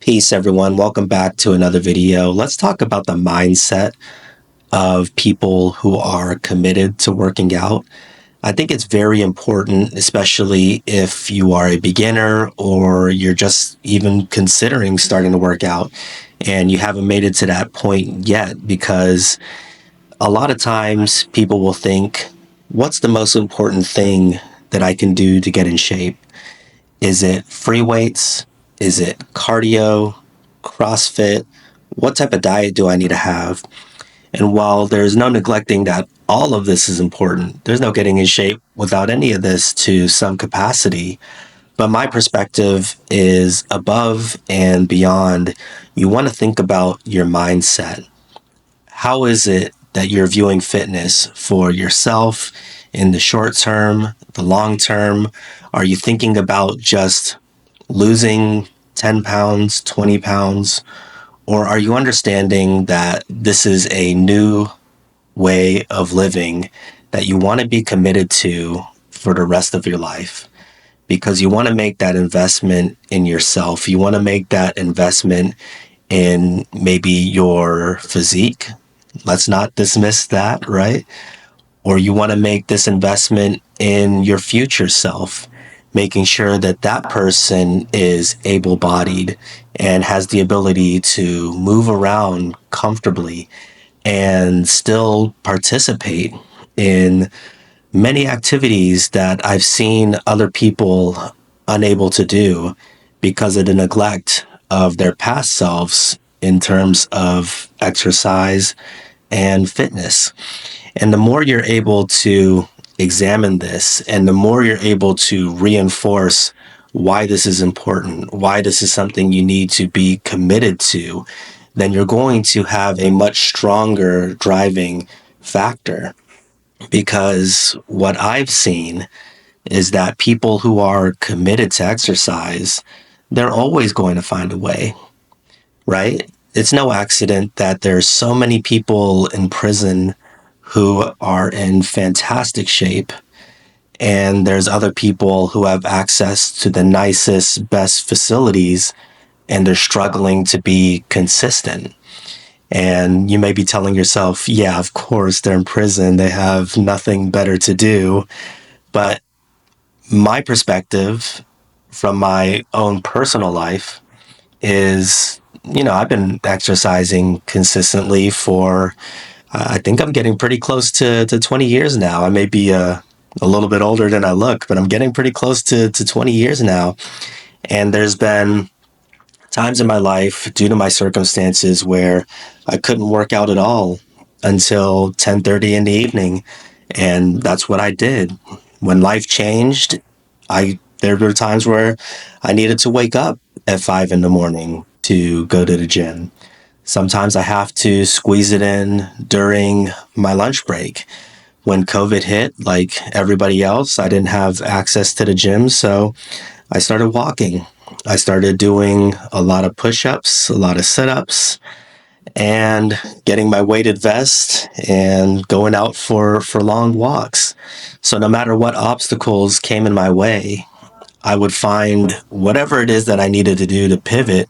Peace, everyone. Welcome back to another video. Let's talk about the mindset of people who are committed to working out. I think it's very important, especially if you are a beginner or you're just even considering starting to work out and you haven't made it to that point yet, because a lot of times people will think, what's the most important thing that I can do to get in shape? Is it free weights? Is it cardio? CrossFit? What type of diet do I need to have? And while there's no neglecting that all of this is important, there's no getting in shape without any of this to some capacity. But my perspective is above and beyond. You want to think about your mindset. How is it that you're viewing fitness for yourself in the short term, the long term? Are you thinking about just losing 10 pounds, 20 pounds? Or are you understanding that this is a new way of living that you want to be committed to for the rest of your life? Because you want to make that investment in yourself. You want to make that investment in maybe your physique. Let's not dismiss that, right? Or you want to make this investment in your future self, making sure that that person is able bodied and has the ability to move around comfortably and still participate in many activities that I've seen other people unable to do because of the neglect of their past selves in terms of exercise and fitness. And the more you're able to examine this and the more you're able to reinforce why this is important, why this is something you need to be committed to, then you're going to have a much stronger driving factor. Because what I've seen is that people who are committed to exercise, they're always going to find a way, right? It's no accident that there's so many people in prison who are in fantastic shape, and there's other people who have access to the nicest, best facilities, and they're struggling to be consistent. And you may be telling yourself, yeah, of course, they're in prison. They have nothing better to do. But my perspective from my own personal life is, I've been exercising consistently for, I think I'm getting pretty close to 20 years now. I may be a little bit older than I look, but I'm getting pretty close to 20 years now. And there's been times in my life, due to my circumstances, where I couldn't work out at all until 10:30 in the evening, and that's what I did. When life changed, I there were times where I needed to wake up at 5 in the morning to go to the gym. Sometimes I have to squeeze it in during my lunch break. When COVID hit, like everybody else, I didn't have access to the gym, so I started walking. I started doing a lot of push ups, a lot of sit ups, and getting my weighted vest and going out for long walks. So, no matter what obstacles came in my way, I would find whatever it is that I needed to do to pivot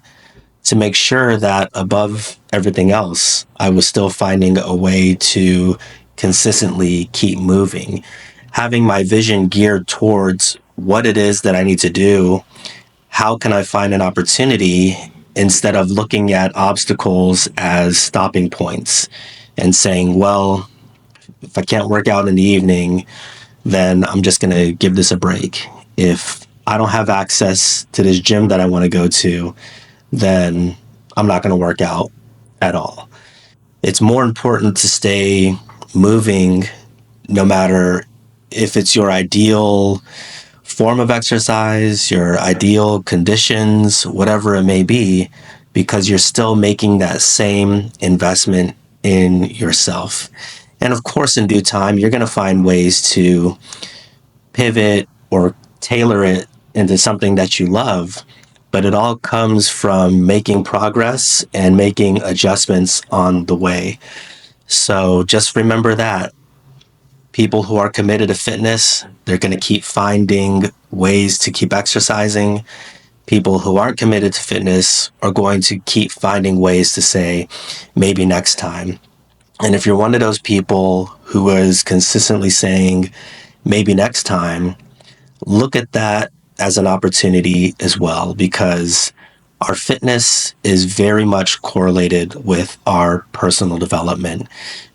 to make sure that above everything else, I was still finding a way to consistently keep moving, having my vision geared towards what it is that I need to do. How can I find an opportunity instead of looking at obstacles as stopping points and saying, well, if I can't work out in the evening, then I'm just going to give this a break. If I don't have access to this gym that I want to go to, then I'm not going to work out at all. It's more important to stay moving no matter if it's your ideal form of exercise, your ideal conditions, whatever it may be, because you're still making that same investment in yourself. And of course, in due time, you're going to find ways to pivot or tailor it into something that you love. But it all comes from making progress and making adjustments on the way. So just remember that people who are committed to fitness, they're going to keep finding ways to keep exercising. People who aren't committed to fitness are going to keep finding ways to say, maybe next time. And if you're one of those people who is consistently saying, maybe next time, look at that as an opportunity as well, because our fitness is very much correlated with our personal development.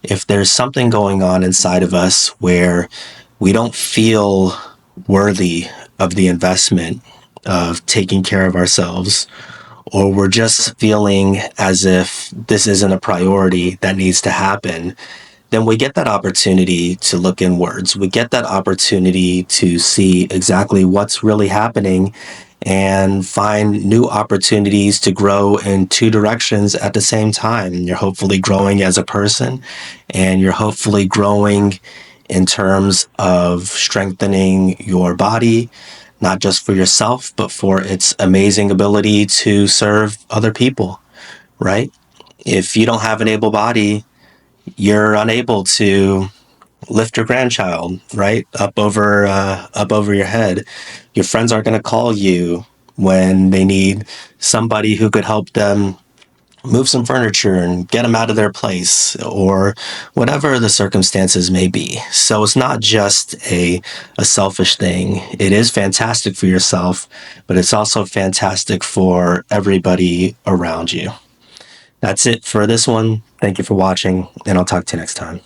If there's something going on inside of us where we don't feel worthy of the investment of taking care of ourselves, or we're just feeling as if this isn't a priority that needs to happen, then we get that opportunity to look inwards. We get that opportunity to see exactly what's really happening and find new opportunities to grow in two directions at the same time. You're hopefully growing as a person, and you're hopefully growing in terms of strengthening your body, not just for yourself, but for its amazing ability to serve other people, right? If you don't have an able body, you're unable to lift your grandchild right up over your head. Your friends aren't going to call you when they need somebody who could help them move some furniture and get them out of their place, or whatever the circumstances may be. So it's not just a selfish thing. It is fantastic for yourself, but it's also fantastic for everybody around you. That's it for this one. Thank you for watching, and I'll talk to you next time.